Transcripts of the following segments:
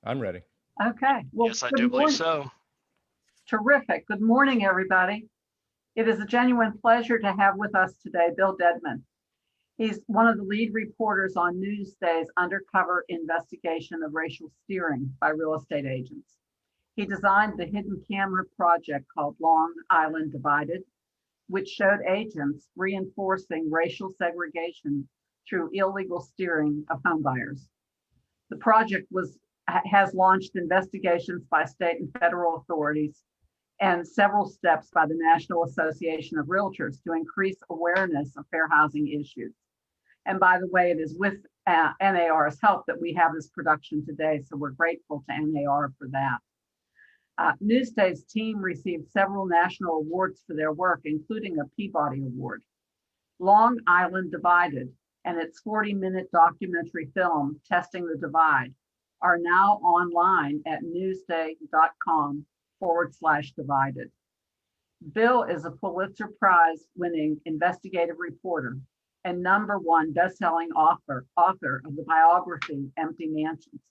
I'm ready. Okay. Well, Yes, I do believe so. Terrific. Good morning, everybody. It is a genuine pleasure to have with us today Bill Dedman. He's one of the lead reporters on Newsday's undercover investigation of racial steering by real estate agents. He designed the hidden camera project called Long Island Divided, which showed agents reinforcing racial segregation through illegal steering of homebuyers. The project has launched investigations by state and federal authorities and several steps by the National Association of Realtors to increase awareness of fair housing issues. And by the way, it is with NAR's help that we have this production today, so we're grateful to NAR for that. Newsday's team received several national awards for their work, including a Peabody Award. Long Island Divided and its 40-minute documentary film, Testing the Divide, are now online at newsday.com/divided. Bill is a Pulitzer Prize winning investigative reporter and #1 best-selling author of the biography Empty Mansions.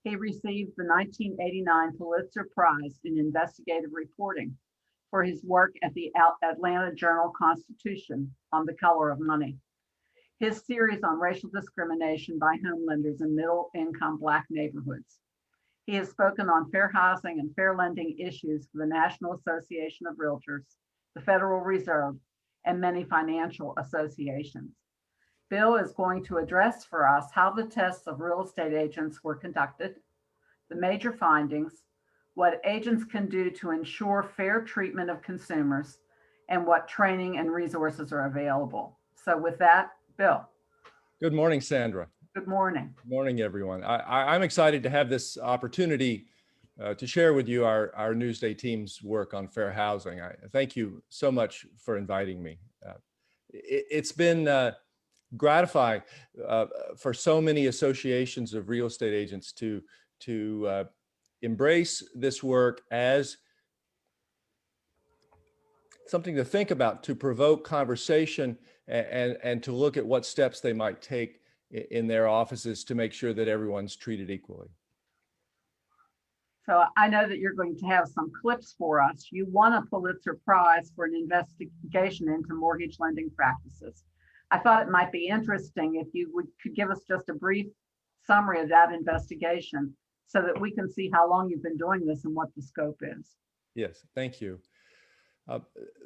He received the 1989 Pulitzer Prize in investigative reporting for his work at the Atlanta Journal-Constitution on the color of money. His series on racial discrimination by homelenders in middle-income Black neighborhoods. He has spoken on fair housing and fair lending issues for the National Association of Realtors, the Federal Reserve, and many financial associations. Bill is going to address for us how the tests of real estate agents were conducted, the major findings, what agents can do to ensure fair treatment of consumers, and what training and resources are available. So with that, Bill. Good morning, Sandra. Good morning. Good morning, everyone. I'm excited to have this opportunity to share with you our Newsday team's work on fair housing. I thank you so much for inviting me. It's been gratifying for so many associations of real estate agents to embrace this work as something to think about, to provoke conversation, and to look at what steps they might take in their offices to make sure that everyone's treated equally. So I know that you're going to have some clips for us. You won a Pulitzer Prize for an investigation into mortgage lending practices. I thought it might be interesting if you could give us just a brief summary of that investigation so that we can see how long you've been doing this and what the scope is. Yes, thank you.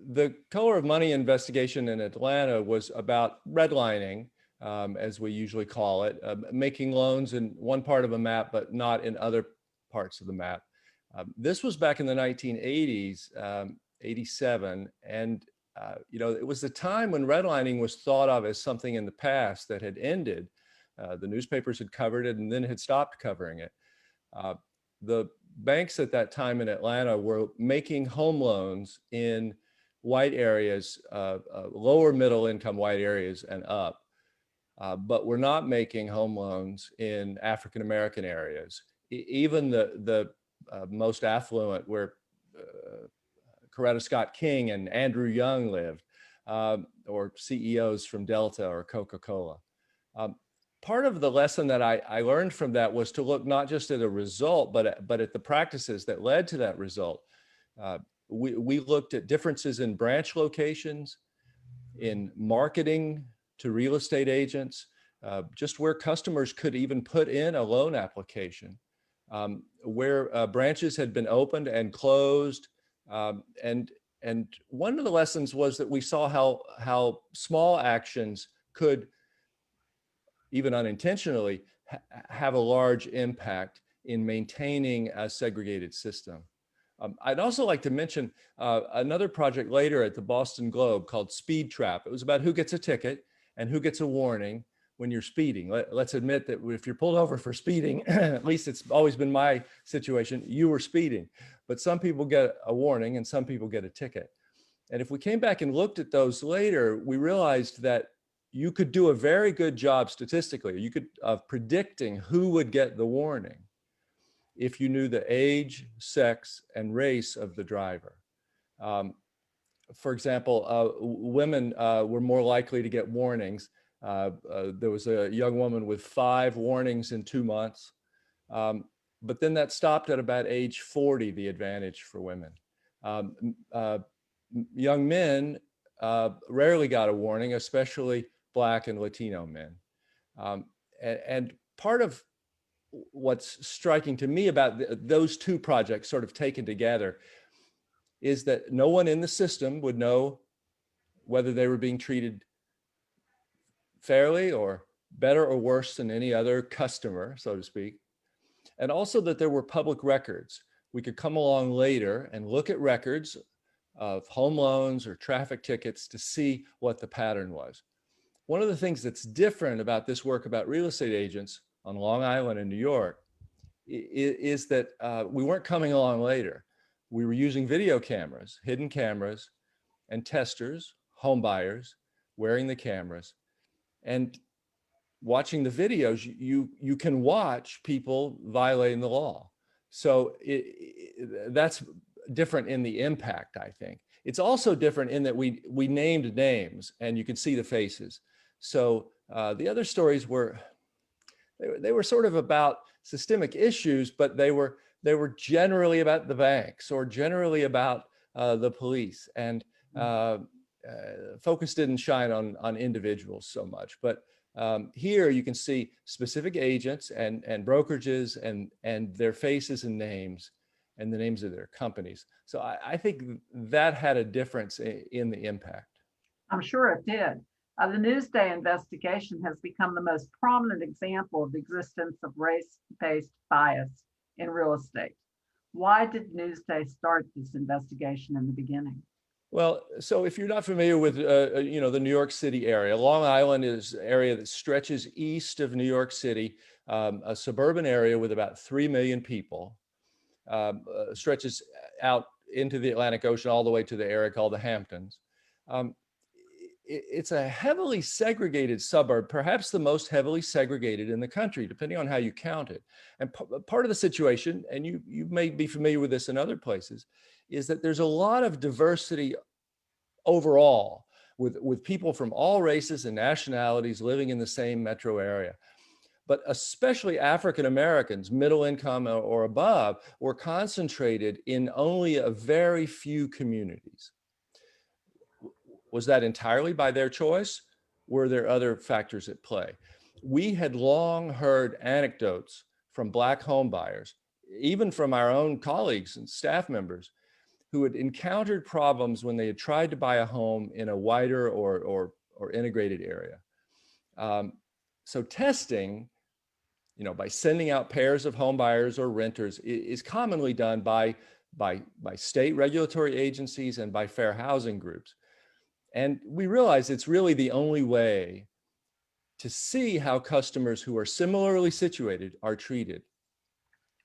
The color of money investigation in Atlanta was about redlining, as we usually call it, making loans in one part of a map, but not in other parts of the map. This was back in the 1980s, 87, and it was the time when redlining was thought of as something in the past that had ended. The newspapers had covered it and then had stopped covering it. The banks at that time in Atlanta were making home loans in white areas, lower middle income white areas and up, but we're not making home loans in African American areas. Even the most affluent, where Coretta Scott King and Andrew Young lived, or CEOs from Delta or Coca-Cola. Part of the lesson that I learned from that was to look not just at a result, but at the practices that led to that result. We looked at differences in branch locations, in marketing to real estate agents, just where customers could even put in a loan application, where branches had been opened and closed. And one of the lessons was that we saw how small actions could, even unintentionally, have a large impact in maintaining a segregated system. I'd also like to mention another project later at the Boston Globe called Speed Trap. It was about who gets a ticket and who gets a warning when you're speeding. Let's admit that if you're pulled over for speeding, at least it's always been my situation, you were speeding. But some people get a warning and some people get a ticket. And if we came back and looked at those later, we realized that you could do a very good job statistically. You could predicting who would get the warning if you knew the age, sex, and race of the driver. For example, women were more likely to get warnings. There was a young woman with 5 warnings in 2 months. But then that stopped at about age 40, the advantage for women. Um, uh, Young men rarely got a warning, especially Black and Latino men. And part of what's striking to me about those two projects sort of taken together is that no one in the system would know whether they were being treated fairly or better or worse than any other customer, so to speak. And also that there were public records. We could come along later and look at records of home loans or traffic tickets to see what the pattern was. One of the things that's different about this work about real estate agents on Long Island and New York is that we weren't coming along later. We were using video cameras, hidden cameras, and testers, home buyers, wearing the cameras. And watching the videos, you can watch people violating the law. So that's different in the impact, I think. It's also different in that we named names and you can see the faces. So the other stories were, they were sort of about systemic issues, but they were generally about the banks or generally about the police, and focus didn't shine on individuals so much. But here you can see specific agents and brokerages and their faces and names and the names of their companies. So I think that had a difference in the impact. I'm sure it did. The Newsday investigation has become the most prominent example of the existence of race-based bias in real estate. Why did Newsday start this investigation in the beginning? Well, so if you're not familiar with, the New York City area, Long Island is an area that stretches east of New York City, a suburban area with about 3 million people, stretches out into the Atlantic Ocean all the way to the area called the Hamptons. It's a heavily segregated suburb, perhaps the most heavily segregated in the country, depending on how you count it. And part of the situation, and you may be familiar with this in other places, is that there's a lot of diversity overall with people from all races and nationalities living in the same metro area. But especially African Americans, middle income or above, were concentrated in only a very few communities. Was that entirely by their choice? Were there other factors at play? We had long heard anecdotes from Black home buyers, even from our own colleagues and staff members, who had encountered problems when they had tried to buy a home in a wider or integrated area. So testing, by sending out pairs of home buyers or renters is commonly done by state regulatory agencies and by fair housing groups. And we realize it's really the only way to see how customers who are similarly situated are treated.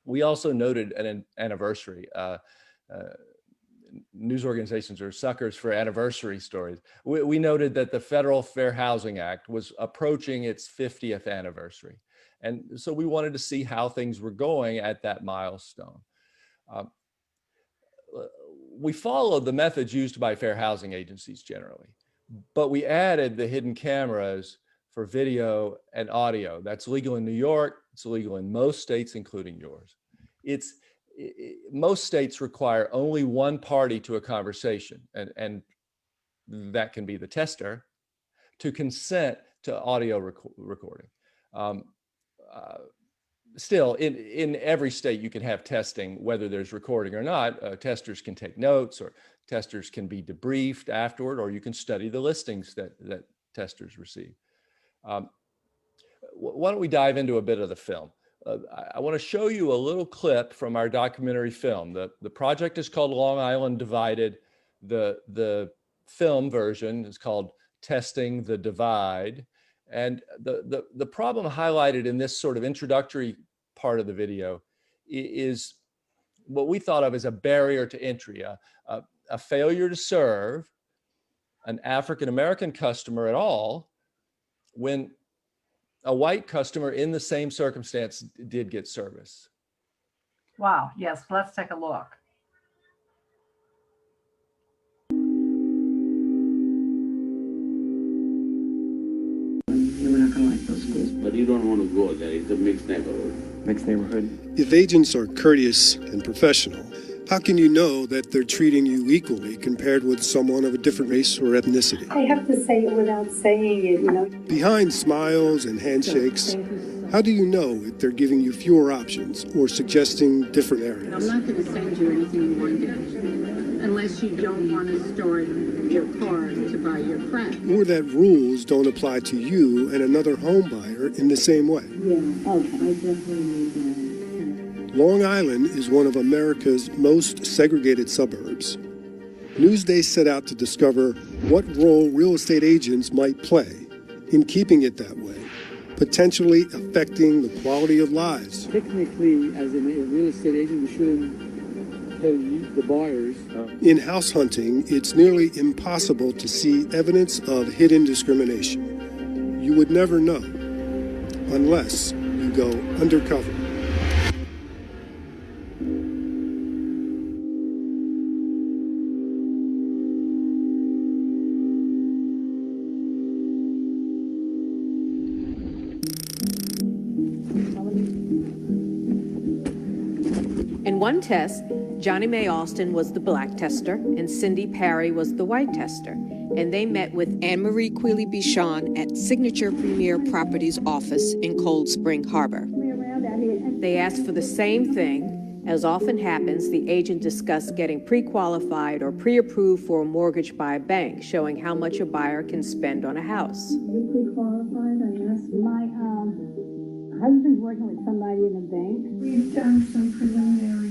We also noted an anniversary. News organizations are suckers for anniversary stories. We noted that the Federal Fair Housing Act was approaching its 50th anniversary. And so we wanted to see how things were going at that milestone. We followed the methods used by fair housing agencies generally, but we added the hidden cameras for video and audio. That's legal in New York. It's illegal in most states, including yours. Most states require only one party to a conversation, and that can be the tester, to consent to audio recording. Still, in every state, you can have testing, whether there's recording or not. Testers can take notes, or testers can be debriefed afterward, or you can study the listings that testers receive. Why don't we dive into a bit of the film? I want to show you a little clip from our documentary film. The project is called Long Island Divided. The film version is called Testing the Divide. And the problem highlighted in this sort of introductory part of the video is what we thought of as a barrier to entry, a failure to serve an African-American customer at all when a white customer in the same circumstance did get service. Wow, yes, let's take a look. We're not going to like those Damascus, but you don't want to go there. It's a mixed neighborhood. Mixed neighborhood. If agents are courteous and professional, how can you know that they're treating you equally compared with someone of a different race or ethnicity? I have to say it without saying it, you know. Behind smiles and handshakes, how do you know if they're giving you fewer options or suggesting different areas? I'm not going to send you anything in one direction unless you don't want to store your car to buy your friend. Or that rules don't apply to you and another home buyer in the same way. Yeah, okay, I definitely need that. Long Island is one of America's most segregated suburbs. Newsday set out to discover what role real estate agents might play in keeping it that way, potentially affecting the quality of lives. Technically, as a real estate agent, we shouldn't tell you, the buyers. In house hunting, it's nearly impossible to see evidence of hidden discrimination. You would never know unless you go undercover. In one test, Johnny Mae Alston was the black tester and Cindy Parry was the white tester. And they met with Anne-Marie Quealy-Bichon at Signature Premier Properties office in Cold Spring Harbor. They asked for the same thing. As often happens, the agent discussed getting pre-qualified or pre-approved for a mortgage by a bank, showing how much a buyer can spend on a house. You pre-qualified, I asked. My husband's working with somebody in a bank. We've done some preliminary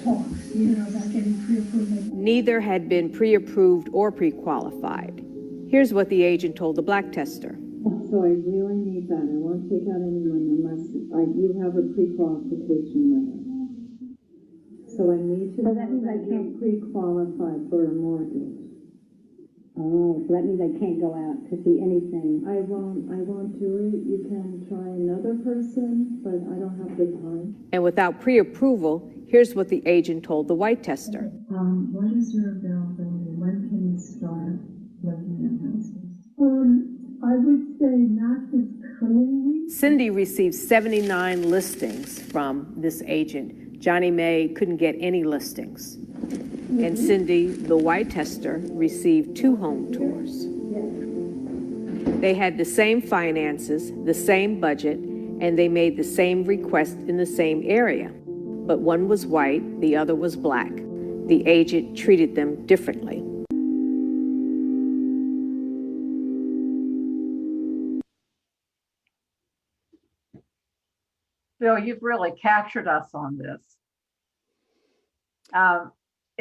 talks, about getting pre-approved. Neither had been pre-approved or pre-qualified. Here's what the agent told the black tester. So I really need that. I won't take out any money unless you have a pre-qualification letter. So I need to. So that means I can't pre-qualify for a mortgage. Oh, so that means I can't go out to see anything. I won't do it. You can try another person, but I don't have the time. And without pre-approval, here's what the agent told the white tester. What is your availability? When can you start looking at houses? I would say not this coming week. Cindy received 79 listings from this agent. Johnny Mae couldn't get any listings. And Cindy, the white tester, received 2 home tours. They had the same finances, the same budget, and they made the same request in the same area. But one was white, the other was black. The agent treated them differently. Bill, you've really captured us on this.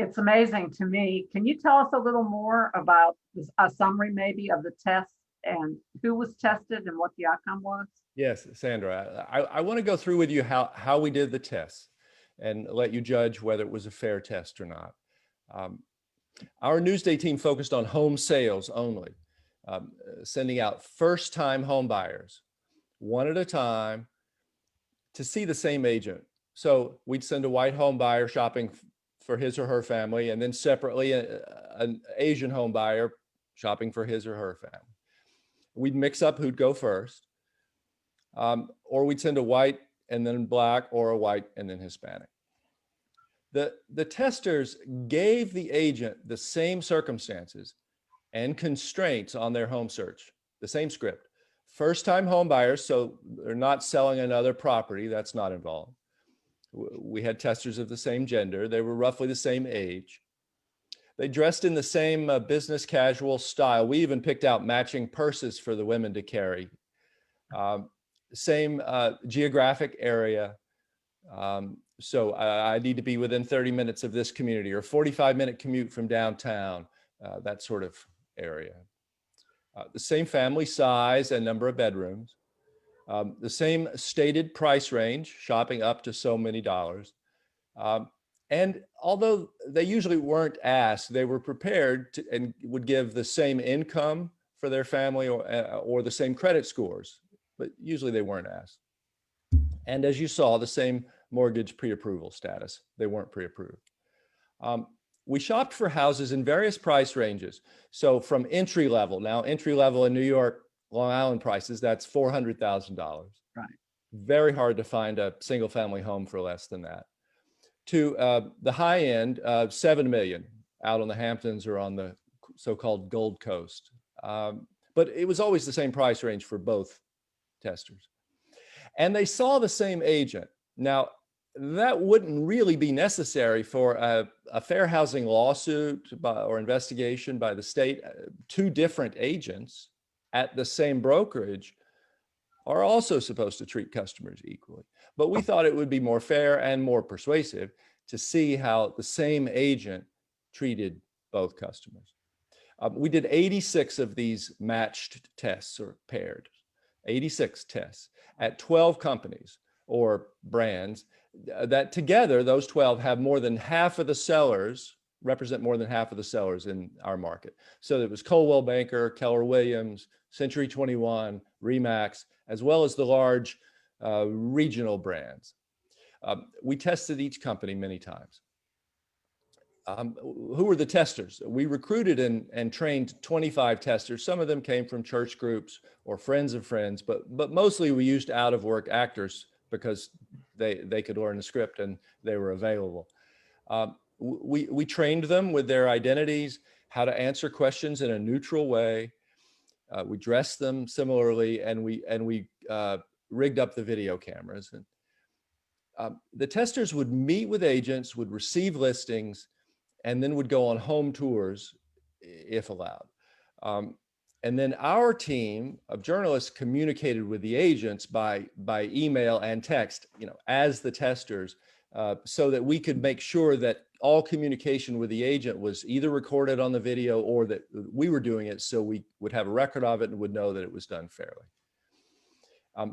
It's amazing to me. Can you tell us a little more about a summary maybe of the test and who was tested and what the outcome was? Yes, Sandra, I want to go through with you how we did the test and let you judge whether it was a fair test or not. Our Newsday team focused on home sales only, sending out first-time home buyers, one at a time, to see the same agent. So we'd send a white home buyer shopping for his or her family, and then separately an Asian home buyer shopping for his or her family. We'd mix up who'd go first, or we'd send a white and then black, or a white and then Hispanic. The testers gave the agent the same circumstances and constraints on their home search, the same script. First-time home buyers, so they're not selling another property, that's not involved. We had testers of the same gender. They were roughly the same age. They dressed in the same business casual style. We even picked out matching purses for the women to carry. Same geographic area. So I need to be within 30 minutes of this community, or 45-minute commute from downtown, that sort of area. The same family size and number of bedrooms. The same stated price range, shopping up to so many dollars. And although they usually weren't asked, they were prepared to, and would give the same income for their family or the same credit scores, but usually they weren't asked. And as you saw, the same mortgage pre-approval status. They weren't pre-approved. We shopped for houses in various price ranges. So from entry level, now entry level in New York Long Island prices, that's $400,000. Right. Very hard to find a single family home for less than that. To the high end, 7 million out on the Hamptons or on the so-called Gold Coast. But it was always the same price range for both testers. And they saw the same agent. Now, that wouldn't really be necessary for a fair housing lawsuit or investigation by the state. Two different agents at the same brokerage are also supposed to treat customers equally. But we thought it would be more fair and more persuasive to see how the same agent treated both customers. We did 86 of these matched tests or paired, 86 tests at 12 companies or brands that together, those 12 have more than half of the sellers, represent more than half of the sellers in our market. So it was Coldwell Banker, Keller Williams, Century 21, Remax, as well as the large regional brands. We tested each company many times. Who were the testers? We recruited and trained 25 testers. Some of them came from church groups or friends of friends, but mostly we used out-of-work actors because they could learn the script and they were available. We trained them with their identities, how to answer questions in a neutral way. We dressed them similarly, and we rigged up the video cameras. And the testers would meet with agents, would receive listings, and then would go on home tours if allowed. And then our team of journalists communicated with the agents by email and text, as the testers, so that we could make sure that all communication with the agent was either recorded on the video or that we were doing it, so we would have a record of it and would know that it was done fairly.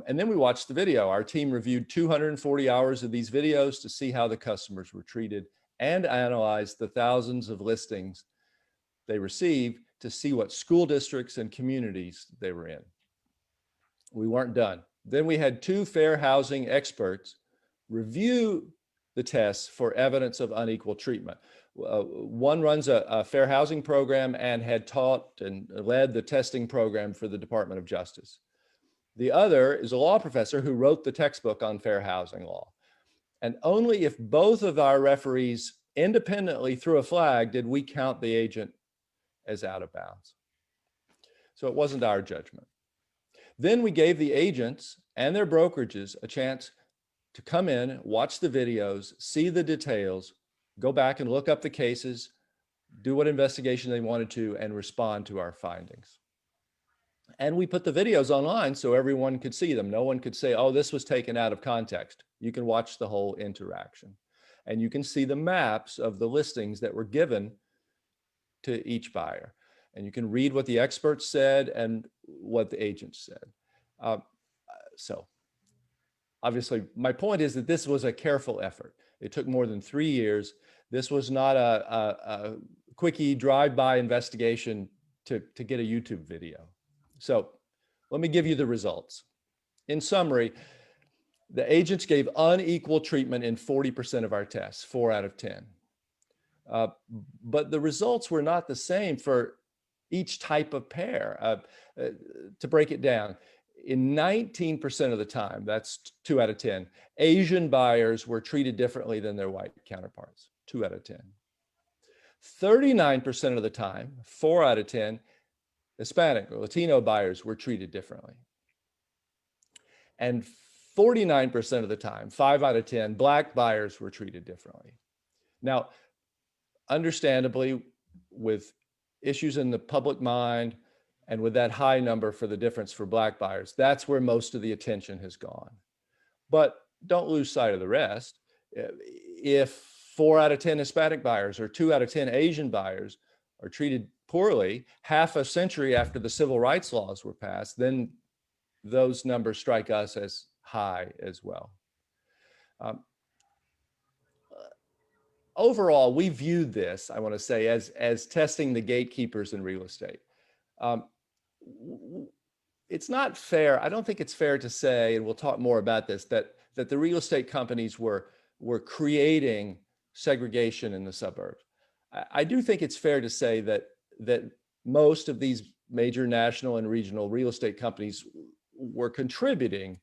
And then we watched the video. Our team reviewed 240 hours of these videos to see how the customers were treated and analyzed the thousands of listings they received to see what school districts and communities they were in. We weren't done. Then we had two fair housing experts review the tests for evidence of unequal treatment. One runs a fair housing program and had taught and led the testing program for the Department of Justice. The other is a law professor who wrote the textbook on fair housing law. And only if both of our referees independently threw a flag did we count the agent as out of bounds. So it wasn't our judgment. Then we gave the agents and their brokerages a chance to come in, watch the videos, see the details, go back and look up the cases, do what investigation they wanted to, and respond to our findings. And we put the videos online so everyone could see them. No one could say, oh, this was taken out of context. You can watch the whole interaction. And you can see the maps of the listings that were given to each buyer. And you can read what the experts said and what the agents said. So obviously, my point is that this was a careful effort. It took more than 3 years. This was not a quickie drive-by investigation to get a YouTube video. So let me give you the results. In summary, the agents gave unequal treatment in 40% of our tests, 4 out of 10. But the results were not the same for each type of pair. To break it down, in 19% of the time, that's 2 out of 10, Asian buyers were treated differently than their white counterparts, 2 out of 10. 39% of the time, 4 out of 10, Hispanic or Latino buyers were treated differently. And 49% of the time, 5 out of 10, Black buyers were treated differently. Now, understandably, with issues in the public mind and with that high number for the difference for Black buyers, that's where most of the attention has gone. But don't lose sight of the rest. If 4 out of 10 Hispanic buyers or 2 out of 10 Asian buyers are treated poorly half a century after the civil rights laws were passed, then those numbers strike us as high as well. Overall, we viewed this, I want to say, as testing the gatekeepers in real estate. It's not fair. I don't think it's fair to say, and we'll talk more about this, that the real estate companies were creating segregation in the suburbs. I do think it's fair to say that most of these major national and regional real estate companies were contributing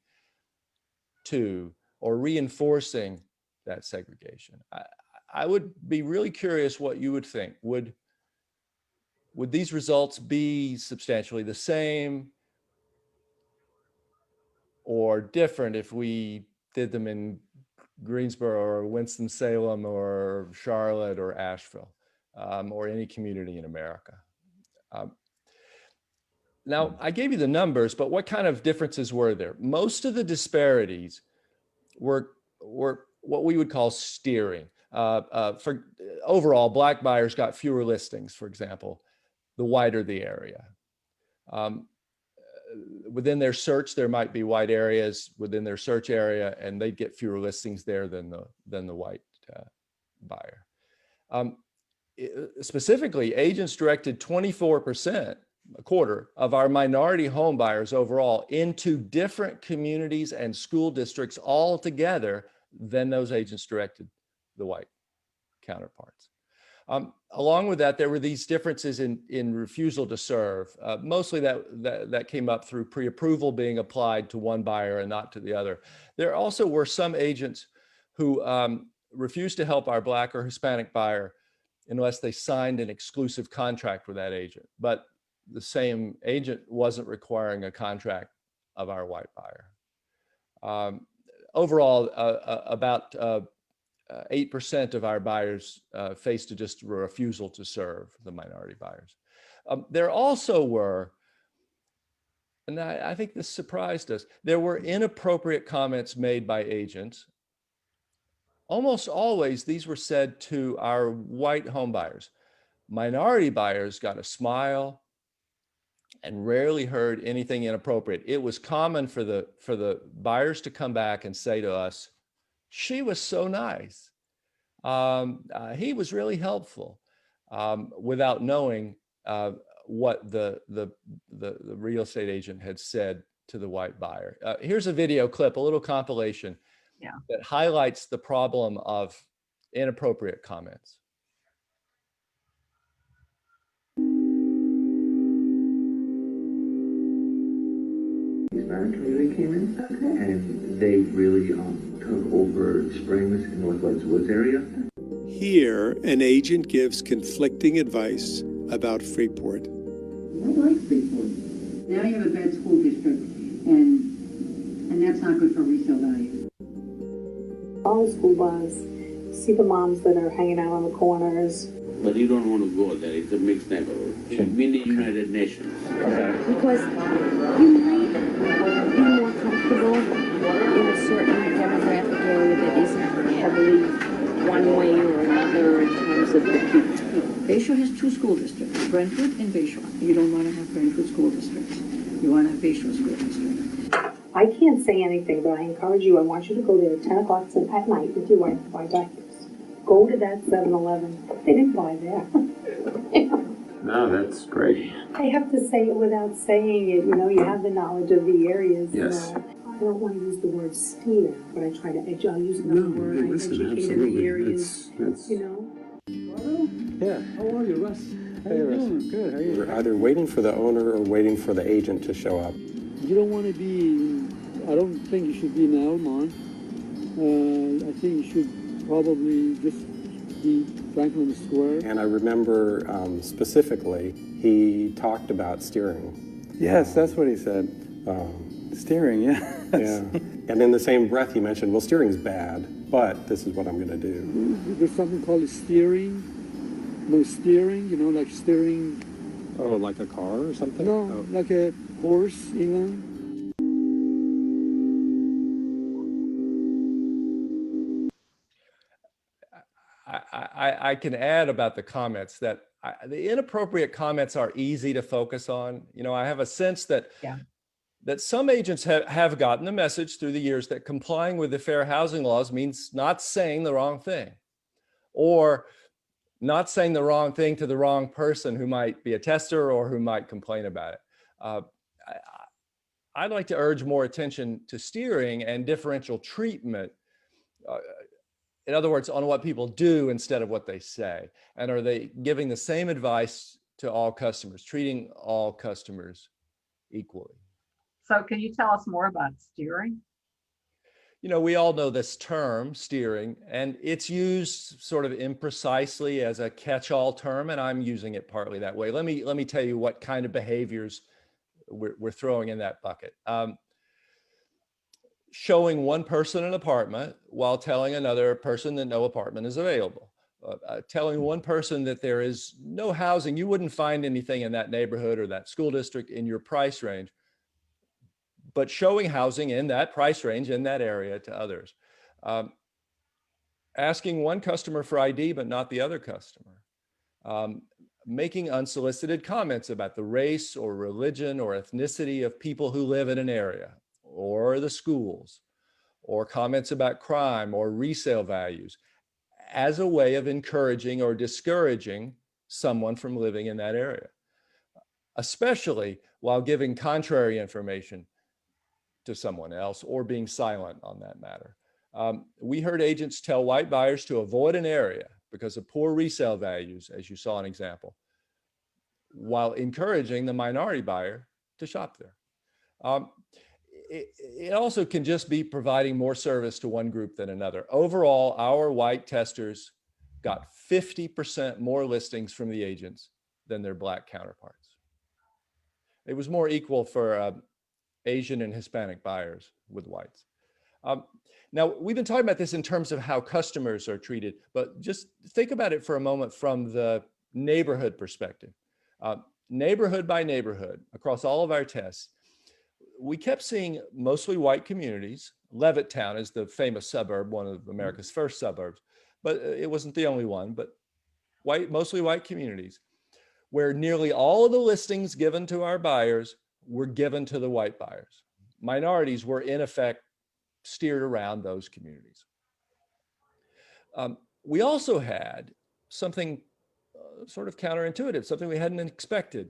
to or reinforcing that segregation. I would be really curious what you would think. Would these results be substantially the same or different if we did them in Greensboro or Winston-Salem or Charlotte or Asheville, or any community in America? Now, I gave you the numbers, but what kind of differences were there? Most of the disparities were what we would call steering. For overall, Black buyers got fewer listings, for example, the wider the area. Within their search, there might be white areas within their search area, and they'd get fewer listings there than the white buyer. Specifically, agents directed 24%, a quarter, of our minority home buyers overall into different communities and school districts altogether than those agents directed the white counterparts. Along with that, there were these differences in refusal to serve. Mostly that came up through pre-approval being applied to one buyer and not to the other. There also were some agents who refused to help our Black or Hispanic buyer unless they signed an exclusive contract with that agent. But the same agent wasn't requiring a contract of our white buyer. Overall, about 8% of our buyers faced just a refusal to serve, the minority buyers. There also were, and I think this surprised us, there were inappropriate comments made by agents. Almost always, these were said to our white home buyers. Minority buyers got a smile and rarely heard anything inappropriate. It was common for the buyers to come back and say to us, "She was so nice. He was really helpful," without knowing what the real estate agent had said to the white buyer. Here's a video clip, a little compilation that highlights the problem of inappropriate comments. They came in, and they really took over Springs and Northwest Woods area. Here, an agent gives conflicting advice about Freeport. I like Freeport. Now you have a bad school district, and that's not good for resale value. On the school bus, see the moms that are hanging out on the corners. But you don't want to go there. It's a mixed neighborhood. It's been the United Nations. Okay. Because you might be more comfortable in a certain demographic area that isn't heavily one way or another in terms of the people. Bayshore has two school districts, Brentwood and Bayshore. You don't want to have Brentwood school districts. You want to have Bayshore school district. I can't say anything, but I encourage you. I want you to go there at 10 o'clock at night with your wife to buy diapers. Go to that 7-Eleven. They didn't buy there. No, that's great. I have to say it without saying it. You know, you have the knowledge of the areas. Yes. You know. I don't want to use the word steer, but I try to I'll use another word. Hey, I listen, educate in absolutely. the areas. That's... You know. Yeah. How are you, Russ? Hey, Russ. Good. How are you? We're either waiting for the owner or waiting for the agent to show up. You don't want to be. I don't think you should be in Elmont. I think you should probably just be Franklin Square. And I remember specifically, he talked about steering. Yes, that's what he said. Steering, yeah. Yeah. And in the same breath, he mentioned, well, steering's bad, but this is what I'm going to do. There's something called steering. No steering, you know, like steering. Oh, like a car or something? No, oh. Like a horse, you know. I can add about the comments that the inappropriate comments are easy to focus on. You know, I have a sense that that some agents have gotten the message through the years that complying with the fair housing laws means not saying the wrong thing, or not saying the wrong thing to the wrong person who might be a tester or who might complain about it. I'd like to urge more attention to steering and differential treatment. In other words, on what people do instead of what they say. And are they giving the same advice to all customers, treating all customers equally. So can you tell us more about steering? You know, we all know this term, steering, and it's used sort of imprecisely as a catch-all term, and I'm using it partly that way. Let me tell you what kind of behaviors we're throwing in that bucket. Showing one person an apartment while telling another person that no apartment is available. Telling one person that there is no housing, you wouldn't find anything in that neighborhood or that school district in your price range, but showing housing in that price range in that area to others. Asking one customer for ID, but not the other customer. Making unsolicited comments about the race or religion or ethnicity of people who live in an area, or the schools, or comments about crime or resale values as a way of encouraging or discouraging someone from living in that area, especially while giving contrary information to someone else or being silent on that matter. We heard agents tell white buyers to avoid an area because of poor resale values, as you saw an example, while encouraging the minority buyer to shop there. It also can just be providing more service to one group than another. Overall, our white testers got 50% more listings from the agents than their black counterparts. It was more equal for Asian and Hispanic buyers with whites. Now, we've been talking about this in terms of how customers are treated, but just think about it for a moment from the neighborhood perspective. Neighborhood by neighborhood, across all of our tests, we kept seeing mostly white communities. Levittown is the famous suburb, one of America's first suburbs, but it wasn't the only one, but mostly white communities, where nearly all of the listings given to our buyers were given to the white buyers. Minorities were in effect steered around those communities. We also had something sort of counterintuitive, something we hadn't expected.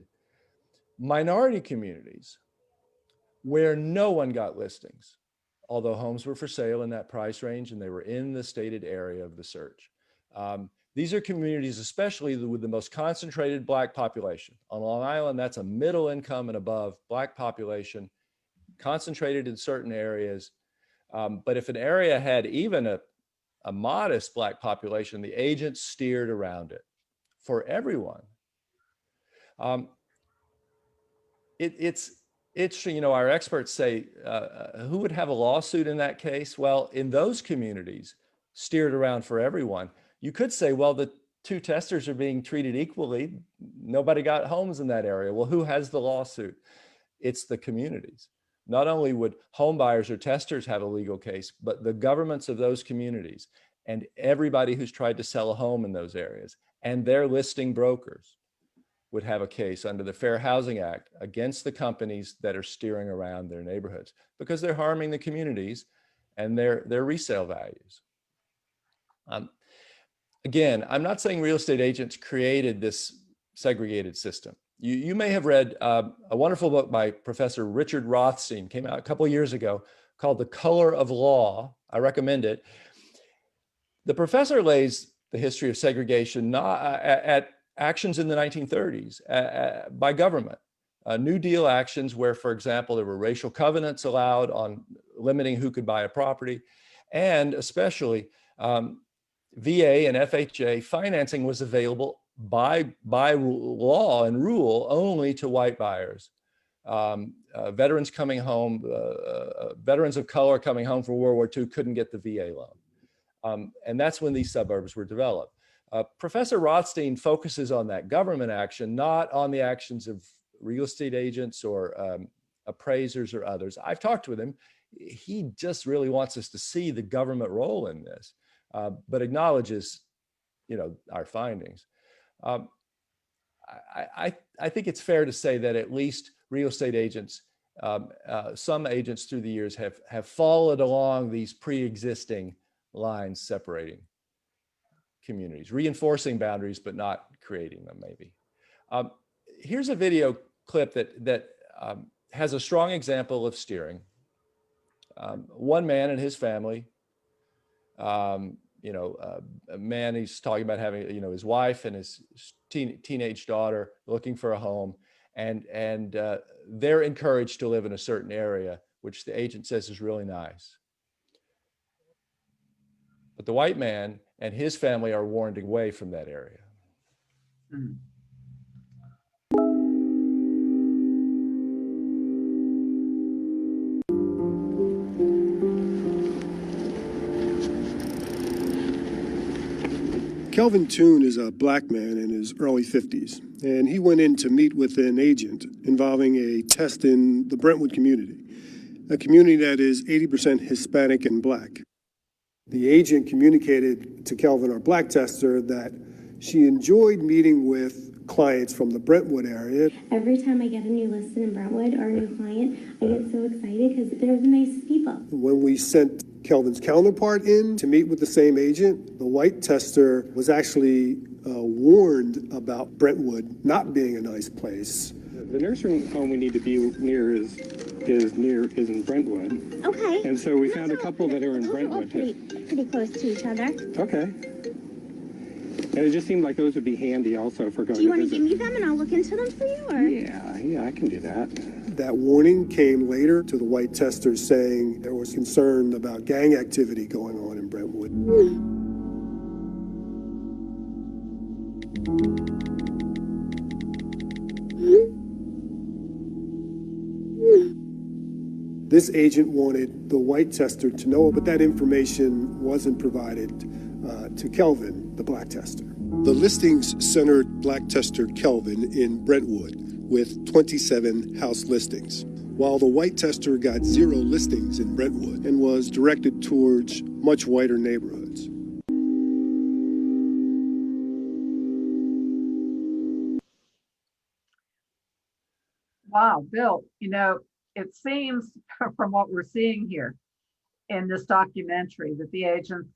Minority communities where no one got listings, although homes were for sale in that price range and they were in the stated area of the search. These are communities, especially with the most concentrated Black population. On Long Island, that's a middle income and above Black population, concentrated in certain areas. But if an area had even a modest Black population, the agents steered around it for everyone. It's interesting, you know, our experts say, who would have a lawsuit in that case? Well, in those communities, steered around for everyone, you could say, well, the two testers are being treated equally. Nobody got homes in that area. Well, who has the lawsuit? It's the communities. Not only would home buyers or testers have a legal case, but the governments of those communities and everybody who's tried to sell a home in those areas and their listing brokers would have a case under the Fair Housing Act against the companies that are steering around their neighborhoods because they're harming the communities and their resale values. Again, I'm not saying real estate agents created this segregated system. You may have read a wonderful book by Professor Richard Rothstein, came out a couple of years ago, called The Color of Law. I recommend it. The professor lays the history of segregation not at actions in the 1930s by government. New Deal actions where, for example, there were racial covenants allowed on limiting who could buy a property, and especially VA and FHA financing was available by law and rule only to white buyers. Veterans coming home, veterans of color coming home from World War II couldn't get the VA loan. And that's when these suburbs were developed. Professor Rothstein focuses on that government action, not on the actions of real estate agents or appraisers or others. I've talked with him. He just really wants us to see the government role in this, but acknowledges, you know, our findings. I think it's fair to say that at least real estate agents, some agents through the years have followed along these pre-existing lines separating communities, reinforcing boundaries, but not creating them maybe. Here's a video clip that has a strong example of steering. One man and his family a man, he's talking about having, his wife and his teenage daughter looking for a home, and they're encouraged to live in a certain area, which the agent says is really nice. But the white man and his family are warned away from that area. Mm. Kelvin Toon is a black man in his early 50s, and he went in to meet with an agent involving a test in the Brentwood community, a community that is 80% Hispanic and black. The agent communicated to Kelvin, our black tester, that she enjoyed meeting with clients from the Brentwood area. Every time I get a new listing in Brentwood or a new client, I get so excited because they're the nicest people. When we sent Kelvin's counterpart in to meet with the same agent, the white tester was actually warned about Brentwood not being a nice place. The nursing home we need to be near is in Brentwood. Okay. And so we found a couple that are in Brentwood. Pretty close to each other. Okay. And it just seemed like those would be handy also for going to visit. Do you want to give me them and I'll look into them for you? Or? Yeah, I can do that. That warning came later to the white tester, saying there was concern about gang activity going on in Brentwood. This agent wanted the white tester to know, but that information wasn't provided to Kelvin, the black tester. The listings centered black tester Kelvin in Brentwood with 27 house listings, while the white tester got 0 listings in Brentwood and was directed towards much whiter neighborhoods. Wow, Bill, it seems from what we're seeing here in this documentary that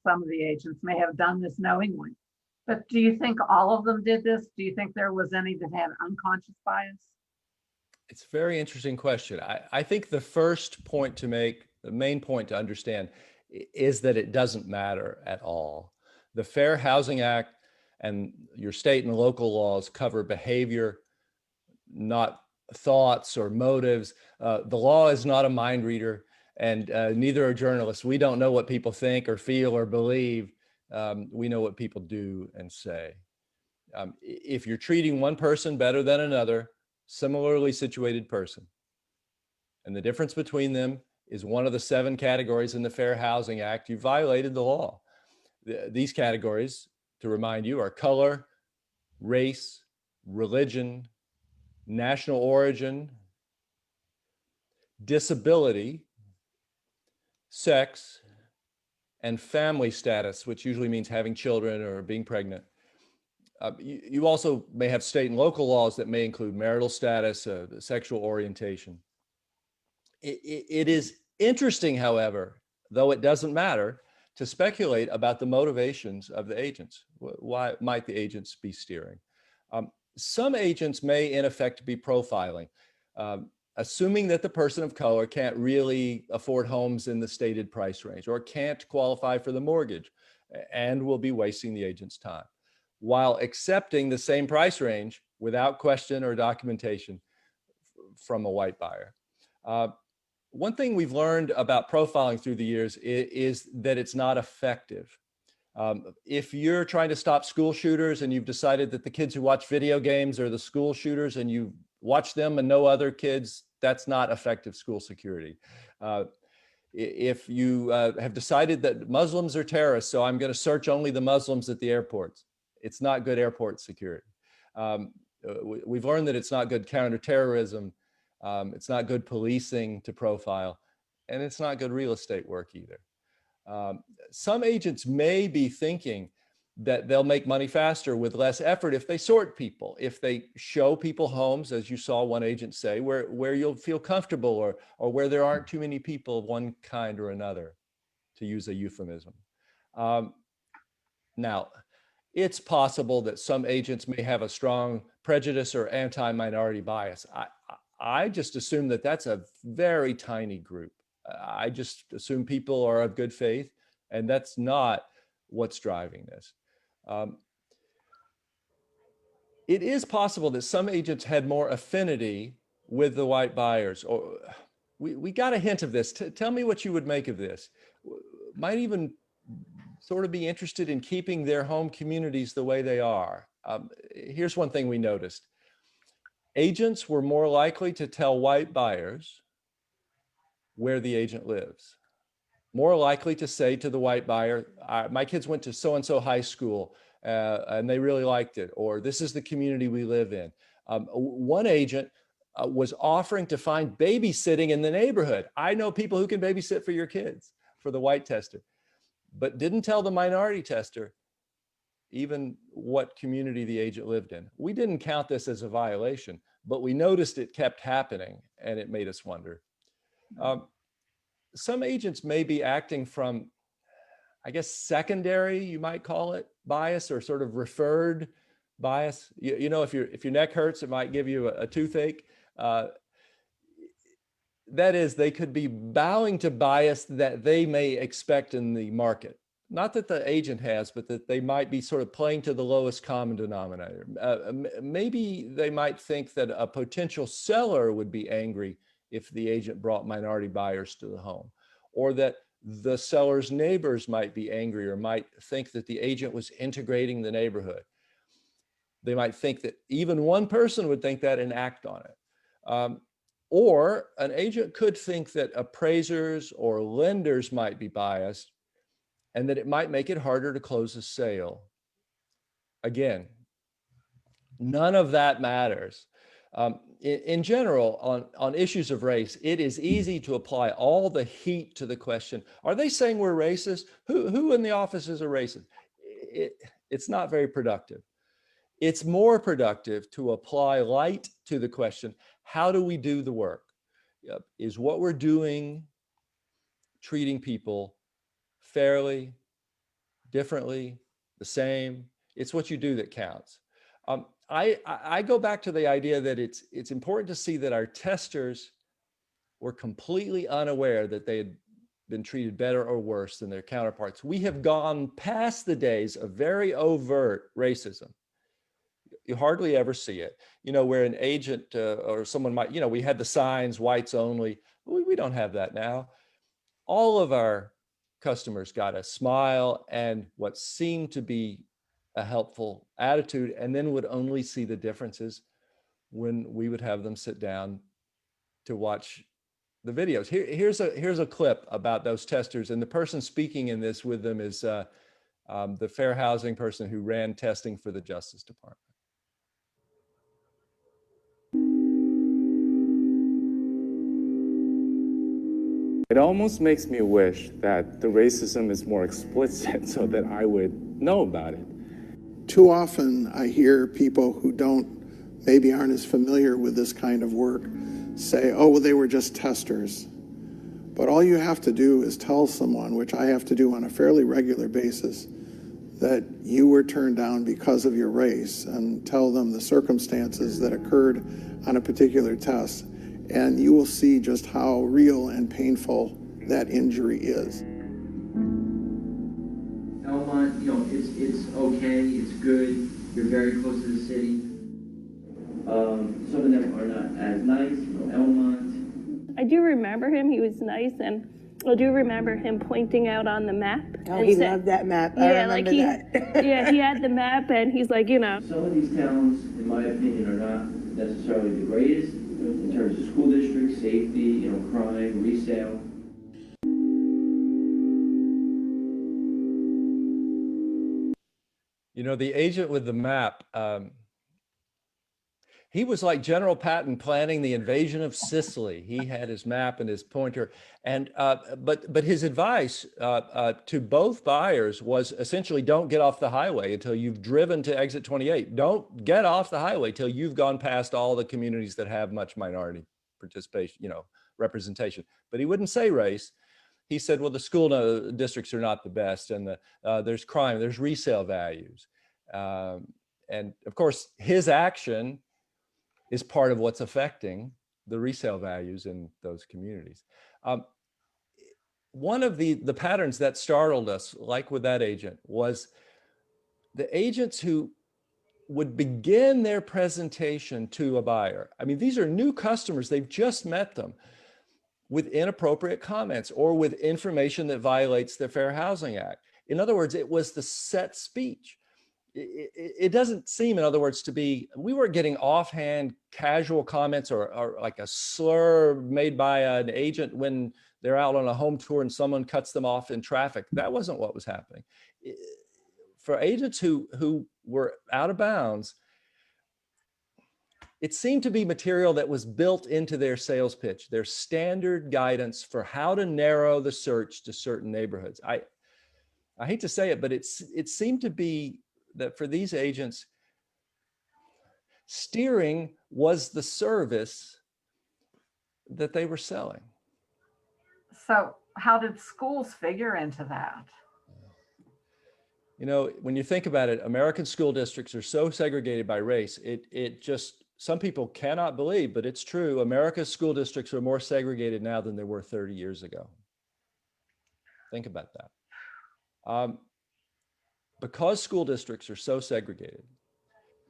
some of the agents may have done this knowingly. But do you think all of them did this? Do you think there was any that had unconscious bias? It's a very interesting question. I think the first point to make, the main point to understand, is that it doesn't matter at all. The Fair Housing Act and your state and local laws cover behavior, not thoughts or motives. The law is not a mind reader, and neither are journalists. We don't know what people think or feel or believe. We know what people do and say. If you're treating one person better than another, similarly situated person, and the difference between them is one of the 7 categories in the Fair Housing Act, you violated the law. These categories, to remind you, are color, race, religion, national origin, disability, sex, and family status, which usually means having children or being pregnant. You also may have state and local laws that may include marital status, sexual orientation. It is interesting, however, though it doesn't matter, to speculate about the motivations of the agents. Why might the agents be steering? Some agents may, in effect, be profiling, assuming that the person of color can't really afford homes in the stated price range or can't qualify for the mortgage, and will be wasting the agent's time, while accepting the same price range without question or documentation from a white buyer. One thing we've learned about profiling through the years is that it's not effective. If you're trying to stop school shooters and you've decided that the kids who watch video games are the school shooters and you watch them and no other kids, that's not effective school security. If you have decided that Muslims are terrorists, so I'm going to search only the Muslims at the airports, it's not good airport security. We've learned that it's not good counterterrorism, it's not good policing to profile, and it's not good real estate work either. Some agents may be thinking that they'll make money faster with less effort if they sort people, if they show people homes, as you saw one agent say, where you'll feel comfortable or where there aren't too many people of one kind or another, to use a euphemism. Now, it's possible that some agents may have a strong prejudice or anti-minority bias. I just assume that that's a very tiny group. I just assume people are of good faith, and that's not what's driving this. It is possible that some agents had more affinity with the white buyers, or we got a hint of this. Tell me what you would make of this. Might even sort of be interested in keeping their home communities the way they are. Here's one thing we noticed. Agents were more likely to tell white buyers where the agent lives. More likely to say to the white buyer, my kids went to so-and-so high school and they really liked it, or this is the community we live in. One agent was offering to find babysitting in the neighborhood. I know people who can babysit for your kids, for the white tester, but didn't tell the minority tester even what community the agent lived in. We didn't count this as a violation, but we noticed it kept happening and it made us wonder. Some agents may be acting from, I guess, secondary, you might call it, bias, or sort of referred bias. You know, if your neck hurts, it might give you a toothache. That is, they could be bowing to bias that they may expect in the market. Not that the agent has, but that they might be sort of playing to the lowest common denominator. Maybe they might think that a potential seller would be angry if the agent brought minority buyers to the home, or that the seller's neighbors might be angry or might think that the agent was integrating the neighborhood. They might think that even one person would think that and act on it. Or an agent could think that appraisers or lenders might be biased and that it might make it harder to close a sale. Again, none of that matters. In general, on issues of race, it is easy to apply all the heat to the question, are they saying we're racist? Who in the office is a racist? It's not very productive. It's more productive to apply light to the question, how do we do the work? Is what we're doing treating people fairly, differently, the same? It's what you do that counts. I go back to the idea that it's important to see that our testers were completely unaware that they had been treated better or worse than their counterparts. We have gone past the days of very overt racism. You hardly ever see it, you know, where an agent or someone might, you know, we had the signs, whites only. We don't have that now. All of our customers got a smile and what seemed to be a helpful attitude, and then would only see the differences when we would have them sit down to watch the videos. Here's a clip about those testers, and the person speaking in this with them is the fair housing person who ran testing for the Justice Department. It almost makes me wish that the racism is more explicit so that I would know about it. Too often I hear people who maybe aren't as familiar with this kind of work say, oh, well, they were just testers. But all you have to do is tell someone, which I have to do on a fairly regular basis, that you were turned down because of your race, and tell them the circumstances that occurred on a particular test. And you will see just how real and painful that injury is. Elmont, you know, it's okay, it's good, you're very close to the city. Some of them are not as nice, you know, Elmont. I do remember him, he was nice, and I do remember him pointing out on the map. Oh, he loved that map, I remember that. Yeah, he had the map and he's like, you know. Some of these towns, in my opinion, are not necessarily the greatest in terms of school districts, safety, you know, crime, resale. You know, the agent with the map, he was like General Patton planning the invasion of Sicily. He had his map and his pointer, and but his advice to both buyers was essentially, don't get off the highway until you've driven to exit 28. Don't get off the highway till you've gone past all the communities that have much minority participation, you know, representation. But he wouldn't say race. He said, well, the school districts are not the best, and there's crime, there's resale values, and of course his action is part of what's affecting the resale values in those communities. one of the patterns that startled us, like with that agent, was the agents who would begin their presentation to a buyer. I mean, these are new customers, they've just met them, with inappropriate comments or with information that violates the Fair Housing Act. In other words, it was the set speech. It doesn't seem, in other words, to be, we weren't getting offhand casual comments or like a slur made by an agent when they're out on a home tour and someone cuts them off in traffic. That wasn't what was happening. For agents who were out of bounds, it seemed to be material that was built into their sales pitch, their standard guidance for how to narrow the search to certain neighborhoods. I hate to say it, but it seemed to be that for these agents, steering was the service that they were selling. So how did schools figure into that? You know, when you think about it, American school districts are so segregated by race, it just, some people cannot believe, but it's true. America's school districts are more segregated now than they were 30 years ago. Think about that. Because school districts are so segregated,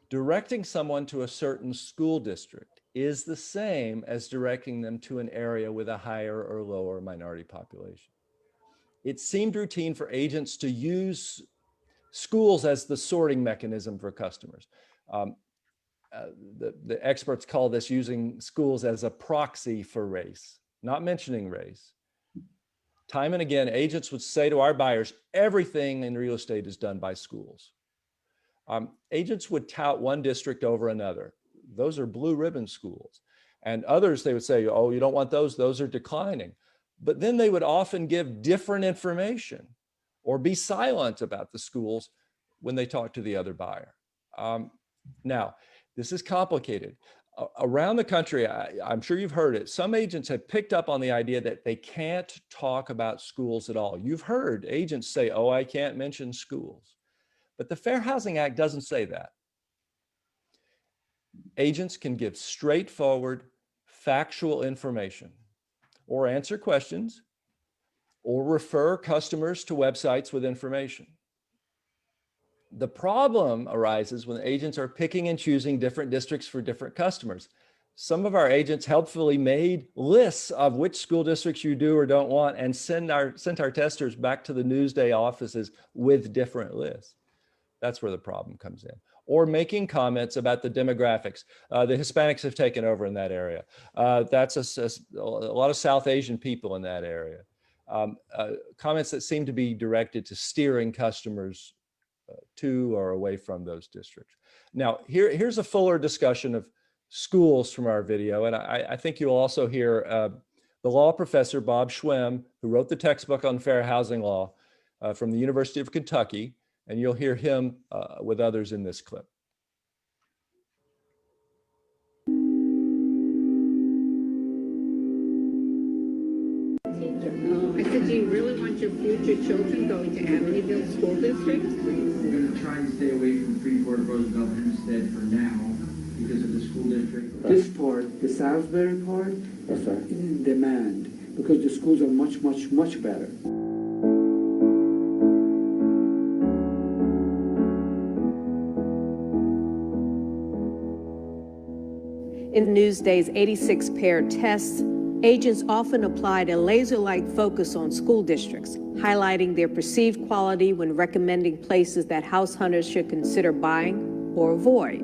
directing someone to a certain school district is the same as directing them to an area with a higher or lower minority population. It seemed routine for agents to use schools as the sorting mechanism for customers. The experts call this using schools as a proxy for race, not mentioning race. Time and again, agents would say to our buyers, everything in real estate is done by schools. Agents would tout one district over another. Those are blue ribbon schools. And others, they would say, oh, you don't want those are declining. But then they would often give different information or be silent about the schools when they talk to the other buyer. Now, this is complicated. Around the country, I'm sure you've heard it, some agents have picked up on the idea that they can't talk about schools at all. You've heard agents say, oh, I can't mention schools. But the Fair Housing Act doesn't say that. Agents can give straightforward, factual information, or answer questions, or refer customers to websites with information. The problem arises when agents are picking and choosing different districts for different customers. Some of our agents helpfully made lists of which school districts you do or don't want and sent our testers back to the Newsday offices with different lists. That's where the problem comes in. Or making comments about the demographics. The Hispanics have taken over in that area. That's a lot of South Asian people in that area. Comments that seem to be directed to steering customers to or away from those districts. Now, here's a fuller discussion of schools from our video. And I think you'll also hear the law professor, Bob Schwem, who wrote the textbook on fair housing law from the University of Kentucky. And you'll hear him with others in this clip. I said, do you really want your future children going to Amityville School District? We're going to try and stay away from Freeport, Roosevelt, Hempstead for now because of the school district. This part, the Salisbury part, is in demand because the schools are much, much, much better. In Newsday's 86-pair tests, agents often applied a laser-like focus on school districts, highlighting their perceived quality when recommending places that house hunters should consider buying or avoid.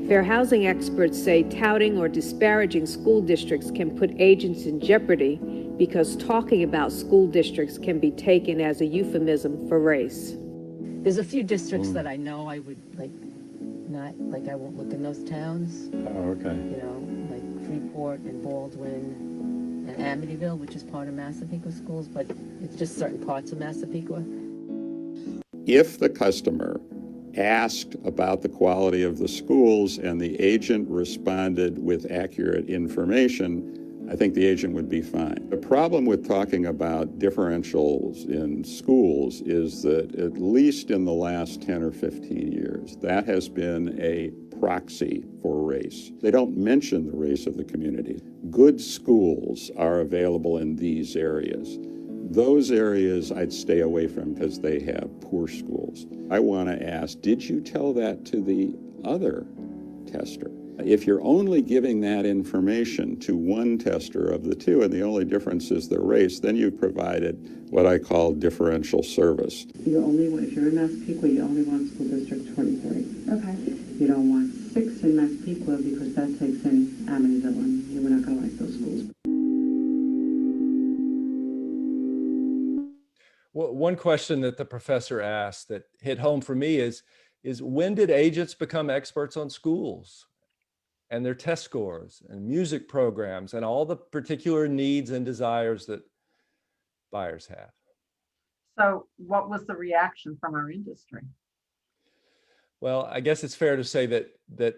Fair housing experts say touting or disparaging school districts can put agents in jeopardy because talking about school districts can be taken as a euphemism for race. There's a few districts that I know I would I won't look in those towns. Oh, okay. You know, like Freeport and Baldwin and Amityville, which is part of Massapequa schools, but it's just certain parts of Massapequa. If the customer asked about the quality of the schools and the agent responded with accurate information, I think the agent would be fine. The problem with talking about differentials in schools is that at least in the last 10 or 15 years, that has been a proxy for race. They don't mention the race of the community. Good schools are available in these areas. Those areas I'd stay away from because they have poor schools. I want to ask, did you tell that to the other tester? If you're only giving that information to one tester of the two, and the only difference is the race, then you've provided what I call differential service. You only want, if you're in Massapequa, you only want school district 23. Okay. You don't want 6 in Massapequa because that takes in Amityville, and you're not going to like those schools. Well, one question that the professor asked that hit home for me is when did agents become experts on schools and their test scores and music programs and all the particular needs and desires that buyers have? So what was the reaction from our industry? Well, I guess it's fair to say that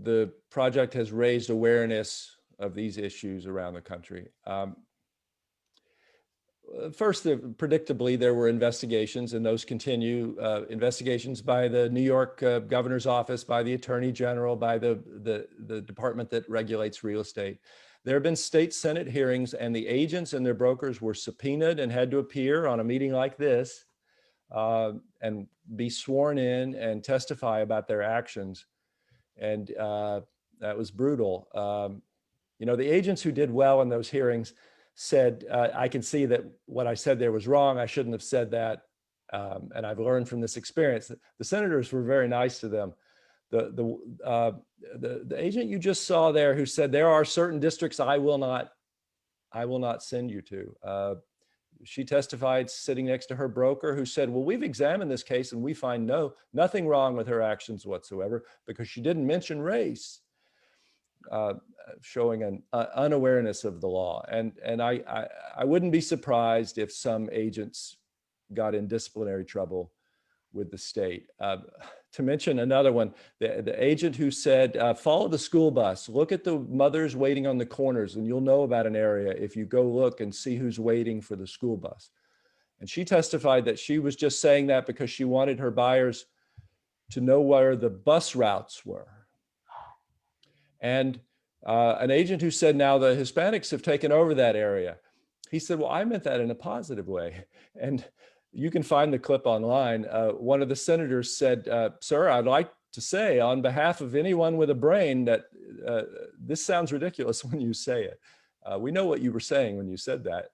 the project has raised awareness of these issues around the country. First, predictably, there were investigations, and those continue. Investigations by the New York governor's office, by the attorney general, by the department that regulates real estate. There have been state Senate hearings, and the agents and their brokers were subpoenaed and had to appear on a meeting like this and be sworn in and testify about their actions. And that was brutal. You know, the agents who did well in those hearings said, I can see that what I said there was wrong. I shouldn't have said that. And I've learned from this experience. The senators were very nice to them. The agent you just saw there who said, there are certain districts I will not send you to. She testified sitting next to her broker who said, well, we've examined this case and we find nothing wrong with her actions whatsoever because she didn't mention race. Showing an unawareness of the law. And I wouldn't be surprised if some agents got in disciplinary trouble with the state. To mention another one, the agent who said, follow the school bus, look at the mothers waiting on the corners and you'll know about an area if you go look and see who's waiting for the school bus. And she testified that she was just saying that because she wanted her buyers to know where the bus routes were. And an agent who said now the Hispanics have taken over that area. He said, well, I meant that in a positive way. And you can find the clip online. One of the senators said, sir, I'd like to say on behalf of anyone with a brain that this sounds ridiculous when you say it. We know what you were saying when you said that.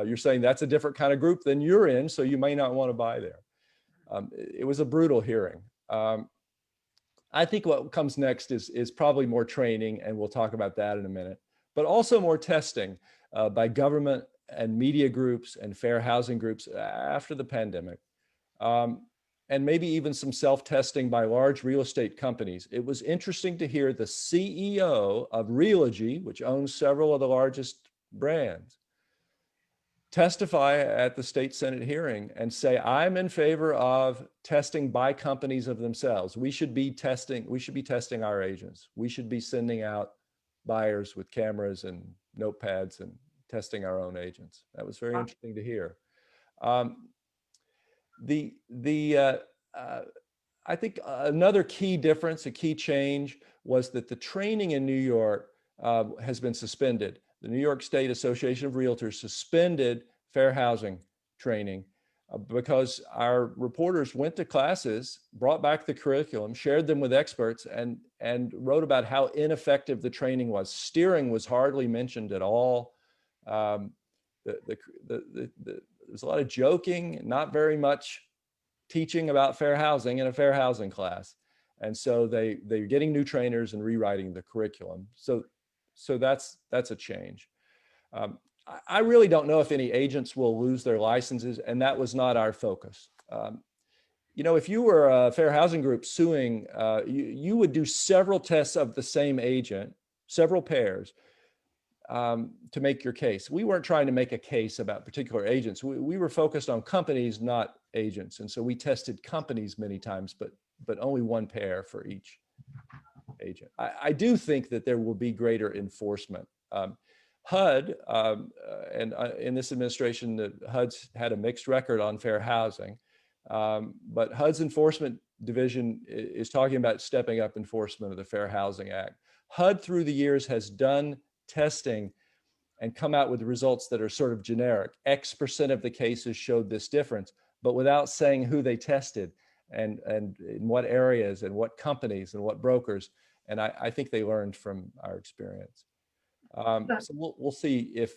You're saying that's a different kind of group than you're in, so you may not want to buy there. It was a brutal hearing. I think what comes next is probably more training, and we'll talk about that in a minute, but also more testing by government and media groups and fair housing groups after the pandemic, and maybe even some self-testing by large real estate companies. It was interesting to hear the CEO of Realogy, which owns several of the largest brands, testify at the state Senate hearing and say, I'm in favor of testing by companies of themselves. We should be testing our agents. We should be sending out buyers with cameras and notepads and testing our own agents. That was very interesting to hear. I think another key difference, a key change was that the training in New York has been suspended. The New York State Association of Realtors suspended fair housing training because our reporters went to classes, brought back the curriculum, shared them with experts, and wrote about how ineffective the training was. Steering was hardly mentioned at all. There's a lot of joking, not very much teaching about fair housing in a fair housing class. And so they're getting new trainers and rewriting the curriculum. So that's a change. I really don't know if any agents will lose their licenses, and that was not our focus. You know, if you were a fair housing group suing, you would do several tests of the same agent, several pairs, to make your case. We weren't trying to make a case about particular agents. We were focused on companies, not agents. And so we tested companies many times, but only one pair for each agent. I do think that there will be greater enforcement. HUD, and in this administration, HUD's had a mixed record on fair housing, but HUD's enforcement division is talking about stepping up enforcement of the Fair Housing Act. HUD through the years has done testing and come out with results that are sort of generic. X% of the cases showed this difference, but without saying who they tested and in what areas and what companies and what brokers. And I think they learned from our experience. So we'll see if,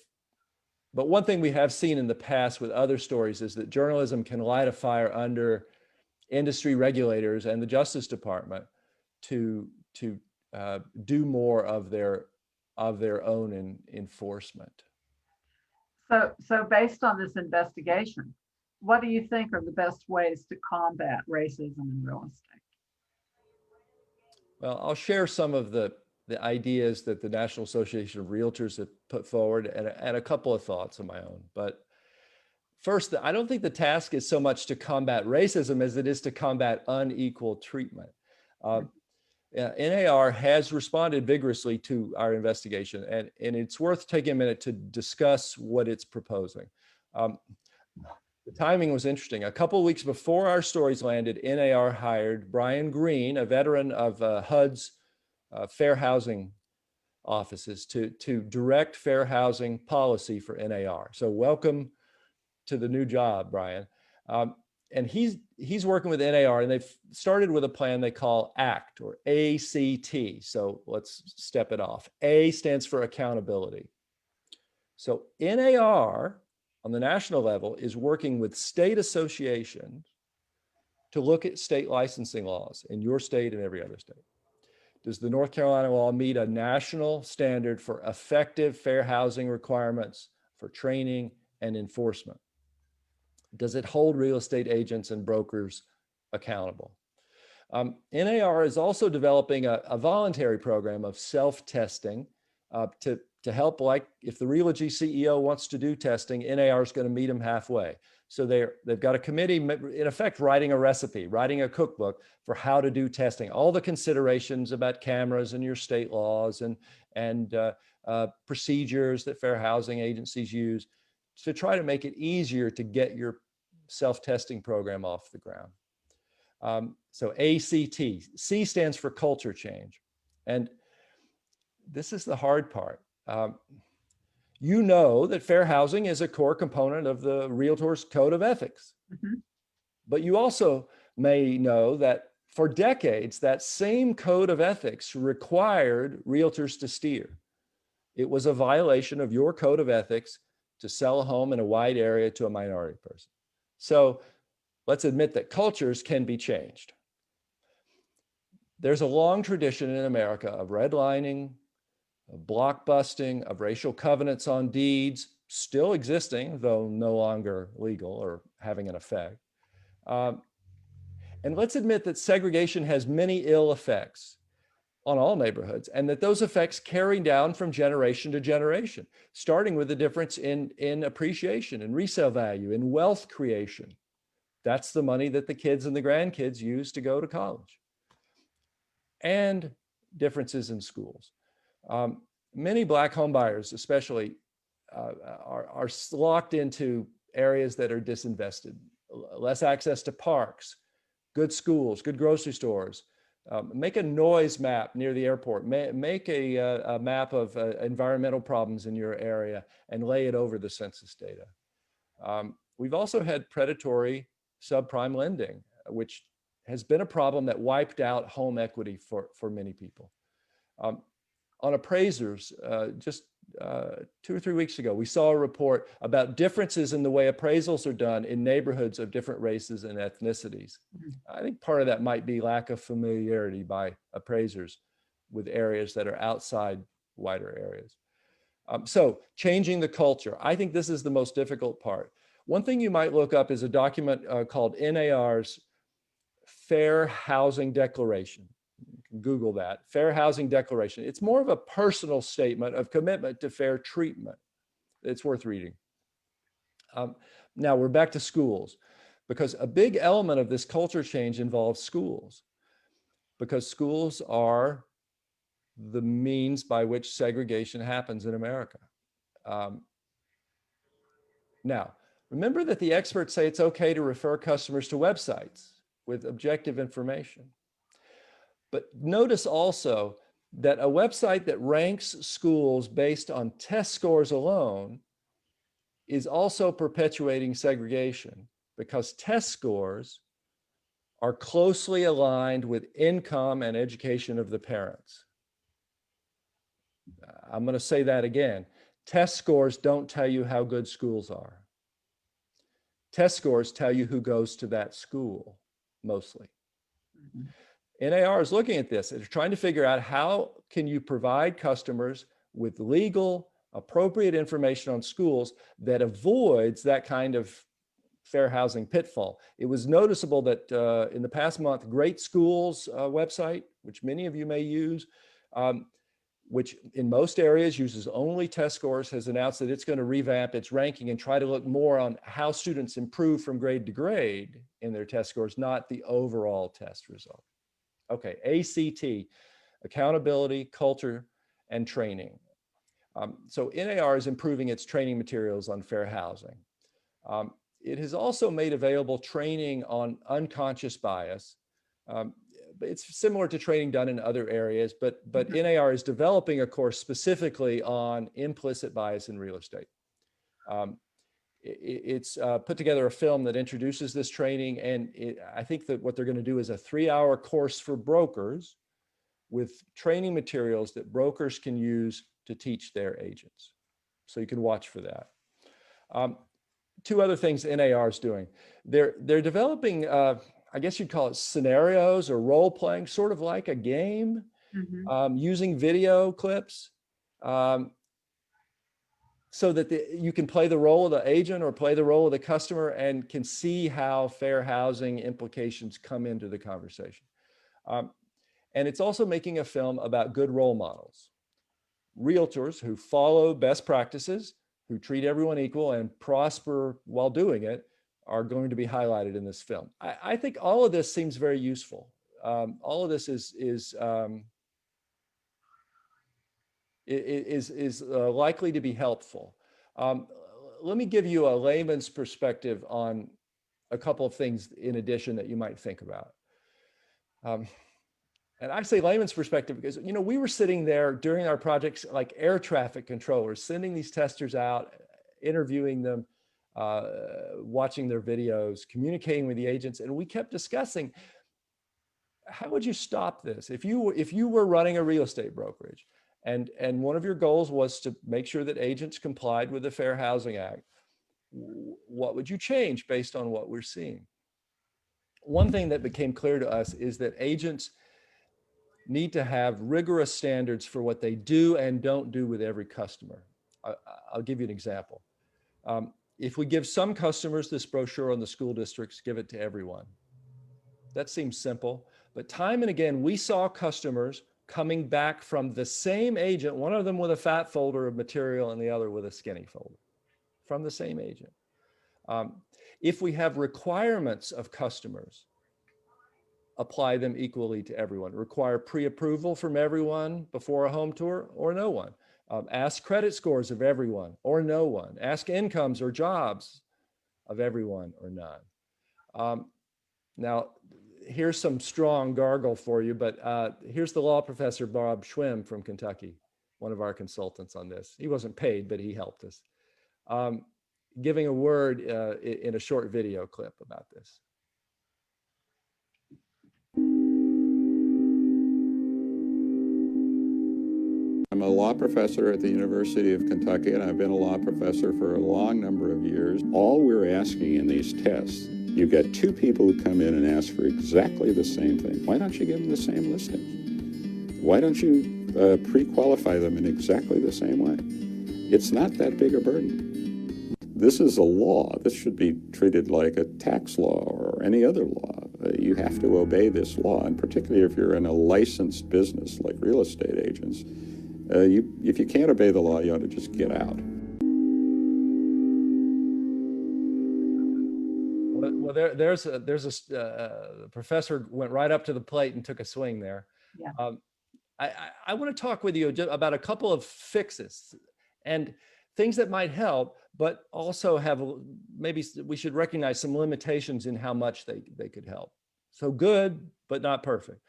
but one thing we have seen in the past with other stories is that journalism can light a fire under industry regulators and the Justice Department to do more of their own enforcement. So based on this investigation, what do you think are the best ways to combat racism in real estate? Well, I'll share some of the ideas that the National Association of Realtors have put forward and a couple of thoughts of my own. But first, I don't think the task is so much to combat racism as it is to combat unequal treatment. NAR has responded vigorously to our investigation, and it's worth taking a minute to discuss what it's proposing. The timing was interesting. A couple of weeks before our stories landed, NAR hired Brian Green, a veteran of HUD's fair housing offices, to direct fair housing policy for NAR. So welcome to the new job, Brian. And he's working with NAR, and they've started with a plan they call ACT, or ACT. So let's step it off. A stands for accountability. So NAR on the national level is working with state associations to look at state licensing laws in your state and every other state. Does the North Carolina law meet a national standard for effective fair housing requirements for training and enforcement? Does it hold real estate agents and brokers accountable? NAR is also developing a voluntary program of self-testing to help, like if the Realogy CEO wants to do testing, NAR is going to meet them halfway. So they've got a committee, in effect, writing a recipe, writing a cookbook for how to do testing, all the considerations about cameras and your state laws and procedures that fair housing agencies use to try to make it easier to get your self-testing program off the ground. So ACT, C stands for culture change. And this is the hard part. You know that fair housing is a core component of the Realtors Code of Ethics. Mm-hmm. But you also may know that for decades, that same code of ethics required realtors to steer. It was a violation of your code of ethics to sell a home in a wide area to a minority person. So let's admit that cultures can be changed. There's a long tradition in America of redlining, of block busting, of racial covenants on deeds, still existing, though no longer legal or having an effect. And let's admit that segregation has many ill effects on all neighborhoods, and that those effects carry down from generation to generation, starting with the difference in appreciation and resale value, in wealth creation. That's the money that the kids and the grandkids use to go to college. And differences in schools. Many Black home buyers, especially, are locked into areas that are disinvested, less access to parks, good schools, good grocery stores. Make a noise map near the airport. Make a map of environmental problems in your area and lay it over the census data. We've also had predatory subprime lending, which has been a problem that wiped out home equity for many people. On appraisers, just 2 or 3 weeks ago, we saw a report about differences in the way appraisals are done in neighborhoods of different races and ethnicities. I think part of that might be lack of familiarity by appraisers with areas that are outside wider areas. So changing the culture, I think this is the most difficult part. One thing you might look up is a document called NAR's Fair Housing Declaration. You can Google that, Fair Housing Declaration. It's more of a personal statement of commitment to fair treatment. It's worth reading. Now we're back to schools, because a big element of this culture change involves schools, because schools are the means by which segregation happens in America. Now, remember that the experts say it's okay to refer customers to websites with objective information. But notice also that a website that ranks schools based on test scores alone is also perpetuating segregation, because test scores are closely aligned with income and education of the parents. I'm going to say that again. Test scores don't tell you how good schools are. Test scores tell you who goes to that school, mostly. NAR is looking at this. They're trying to figure out how can you provide customers with legal, appropriate information on schools that avoids that kind of fair housing pitfall. It was noticeable that in the past month, Great Schools website, which many of you may use, which in most areas uses only test scores, has announced that it's going to revamp its ranking and try to look more on how students improve from grade to grade in their test scores, not the overall test result. Okay, ACT, accountability, culture, and training. So NAR is improving its training materials on fair housing. It has also made available training on unconscious bias. It's similar to training done in other areas, but NAR is developing a course specifically on implicit bias in real estate. It's put together a film that introduces this training, and I think that what they're going to do is a 3-hour course for brokers with training materials that brokers can use to teach their agents. So you can watch for that. Two other things NAR is doing. They're developing, I guess you'd call it scenarios or role playing, sort of like a game, using video clips so that you can play the role of the agent or play the role of the customer and can see how fair housing implications come into the conversation. And it's also making a film about good role models. Realtors who follow best practices, who treat everyone equal and prosper while doing it, are going to be highlighted in this film. I think all of this seems very useful. All of this is likely to be helpful. Let me give you a layman's perspective on a couple of things in addition that you might think about. And I say layman's perspective because, you know, we were sitting there during our projects like air traffic controllers, sending these testers out, interviewing them, watching their videos, communicating with the agents, and we kept discussing, how would you stop this? If you were running a real estate brokerage and one of your goals was to make sure that agents complied with the Fair Housing Act, what would you change based on what we're seeing? One thing that became clear to us is that agents need to have rigorous standards for what they do and don't do with every customer. I'll give you an example. If we give some customers this brochure on the school districts, give it to everyone. That seems simple, but time and again, we saw customers coming back from the same agent, one of them with a fat folder of material and the other with a skinny folder, from the same agent. If we have requirements of customers, apply them equally to everyone. Require pre-approval from everyone before a home tour or no one. Ask credit scores of everyone or no one. Ask incomes or jobs of everyone or none. Now, here's some strong gargle for you, but here's the law professor, Bob Schwim from Kentucky, one of our consultants on this. He wasn't paid, but he helped us. Giving a word in a short video clip about this. I'm a law professor at the University of Kentucky, and I've been a law professor for a long number of years. All we're asking in these tests, you've got two people who come in and ask for exactly the same thing. Why don't you give them the same listings? Why don't you pre-qualify them in exactly the same way? It's not that big a burden. This is a law. This should be treated like a tax law or any other law. You have to obey this law, and particularly if you're in a licensed business like real estate agents, if you can't obey the law, you ought to just get out. Well, the professor went right up to the plate and took a swing there. Yeah. I want to talk with you about a couple of fixes and things that might help, but also have, maybe we should recognize some limitations in how much they could help. So good, but not perfect.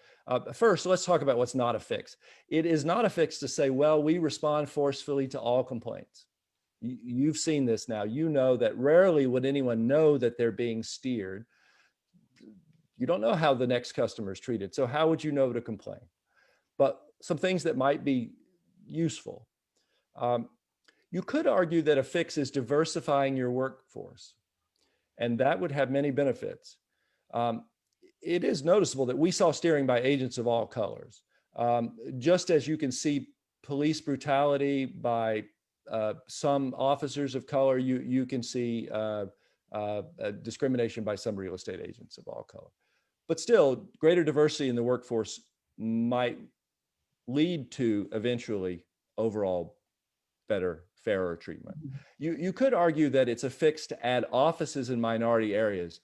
First, let's talk about what's not a fix. It is not a fix to say, well, we respond forcefully to all complaints. You've seen this now. You know that rarely would anyone know that they're being steered. You don't know how the next customer is treated. So how would you know to complain? But some things that might be useful. You could argue that a fix is diversifying your workforce, and that would have many benefits. It is noticeable that we saw steering by agents of all colors. Just as you can see police brutality by some officers of color, you can see discrimination by some real estate agents of all color. But still, greater diversity in the workforce might lead to eventually overall better, fairer treatment. You could argue that it's a fix to add offices in minority areas.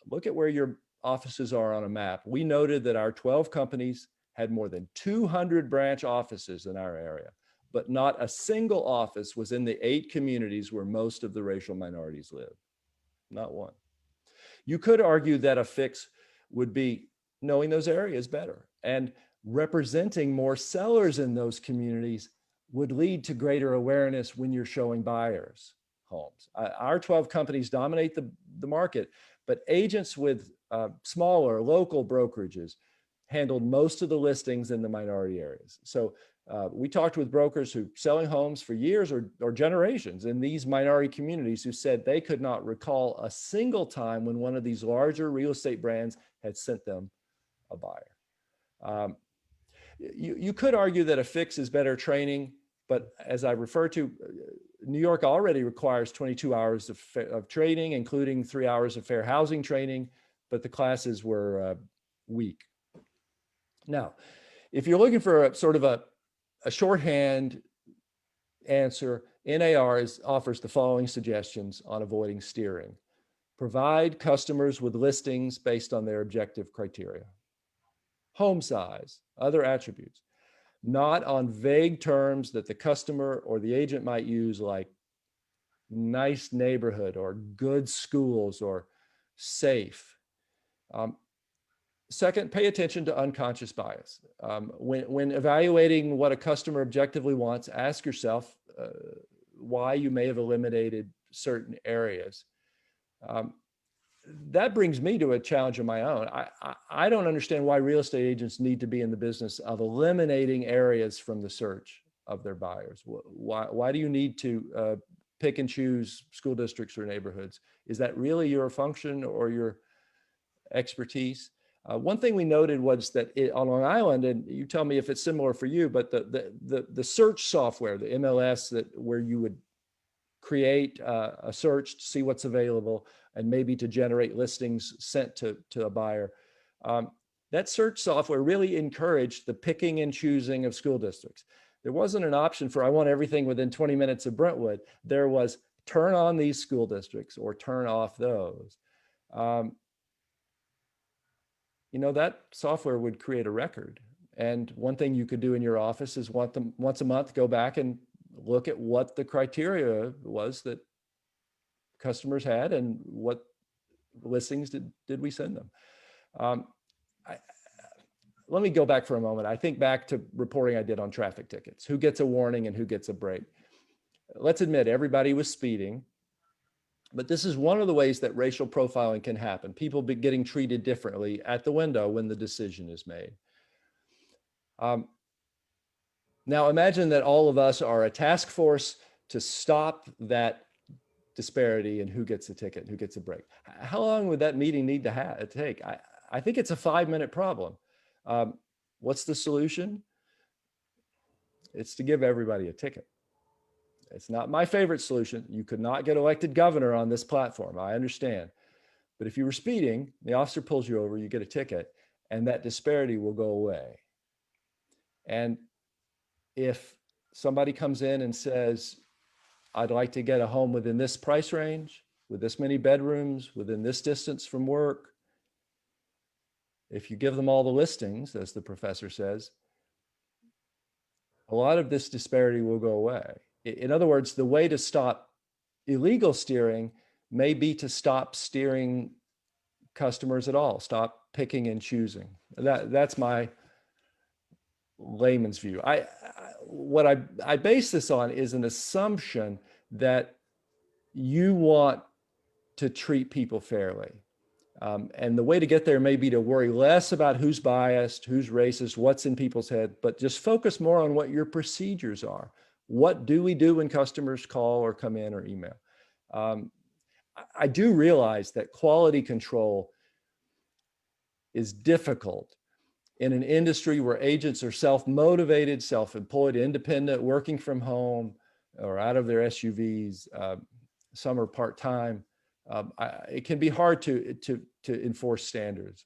Look at where your offices are on a map. We noted that our 12 companies had more than 200 branch offices in our area, but not a single office was in the 8 communities where most of the racial minorities live. Not one. You could argue that a fix would be knowing those areas better, and representing more sellers in those communities would lead to greater awareness when you're showing buyers homes. Our 12 companies dominate the market, but agents with smaller local brokerages handled most of the listings in the minority areas. So we talked with brokers who selling homes for years or generations in these minority communities who said they could not recall a single time when one of these larger real estate brands had sent them a buyer. You could argue that a fix is better training, but as I refer to, New York already requires 22 hours of training, including 3 hours of fair housing training, but the classes were weak. Now, if you're looking for a sort of a shorthand answer, NAR offers the following suggestions on avoiding steering. Provide customers with listings based on their objective criteria. Home size, other attributes, not on vague terms that the customer or the agent might use, like nice neighborhood or good schools or safe. Second, pay attention to unconscious bias. When evaluating what a customer objectively wants, ask yourself why you may have eliminated certain areas. That brings me to a challenge of my own. I don't understand why real estate agents need to be in the business of eliminating areas from the search of their buyers. Why do you need to pick and choose school districts or neighborhoods? Is that really your function or your expertise? One thing we noted was that on Long Island, and you tell me if it's similar for you, but the search software, the MLS, where you would create a search to see what's available and maybe to generate listings sent to a buyer. That search software really encouraged the picking and choosing of school districts. There wasn't an option for, I want everything within 20 minutes of Brentwood. There was turn on these school districts or turn off those. That software would create a record. And one thing you could do in your office is once a month, go back and look at what the criteria was that customers had and what listings did we send them. Let me go back for a moment. I think back to reporting I did on traffic tickets. Who gets a warning and who gets a break? Let's admit everybody was speeding, but this is one of the ways that racial profiling can happen. People be getting treated differently at the window when the decision is made. Now imagine that all of us are a task force to stop that disparity in who gets a ticket and who gets a break. How long would that meeting need to take? I think it's a 5-minute problem. What's the solution? It's to give everybody a ticket. It's not my favorite solution. You could not get elected governor on this platform, I understand. But if you were speeding, the officer pulls you over, you get a ticket, and that disparity will go away. And if somebody comes in and says, I'd like to get a home within this price range, with this many bedrooms, within this distance from work, if you give them all the listings, as the professor says, a lot of this disparity will go away. In other words, the way to stop illegal steering may be to stop steering customers at all. Stop picking and choosing. That's my layman's view. What I base this on is an assumption that you want to treat people fairly. And the way to get there may be to worry less about who's biased, who's racist, what's in people's head, but just focus more on what your procedures are. What do we do when customers call or come in or email? I do realize that quality control is difficult in an industry where agents are self-motivated, self-employed, independent, working from home or out of their SUVs. Some are part-time. It can be hard to enforce standards.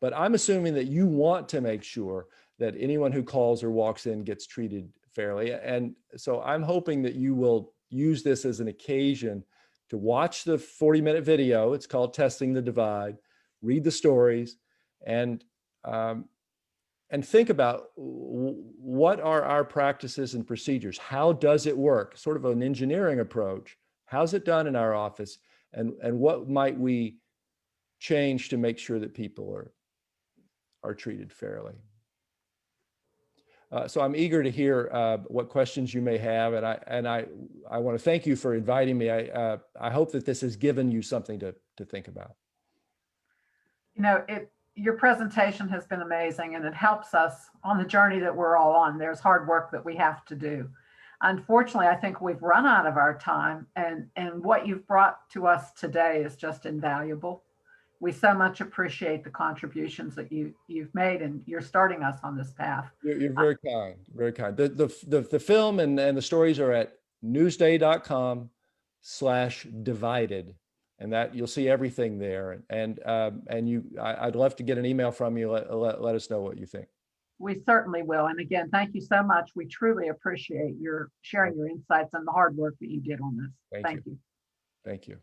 But I'm assuming that you want to make sure that anyone who calls or walks in gets treated fairly. And so I'm hoping that you will use this as an occasion to watch the 40-minute video. It's called Testing the Divide. Read the stories and think about what are our practices and procedures? How does it work? Sort of an engineering approach. How's it done in our office? And what might we change to make sure that people are treated fairly? So I'm eager to hear what questions you may have, and I want to thank you for inviting me. I hope that this has given you something to think about. You know, your presentation has been amazing, and it helps us on the journey that we're all on. There's hard work that we have to do. Unfortunately, I think we've run out of our time, and what you've brought to us today is just invaluable. We so much appreciate the contributions that you've made, and you're starting us on this path. You're very kind, very kind. The film and the stories are at newsday.com/divided, and that you'll see everything there. And I'd love to get an email from you. Let us know what you think. We certainly will. And again, thank you so much. We truly appreciate your sharing your insights and the hard work that you did on this. Thank you. Thank you.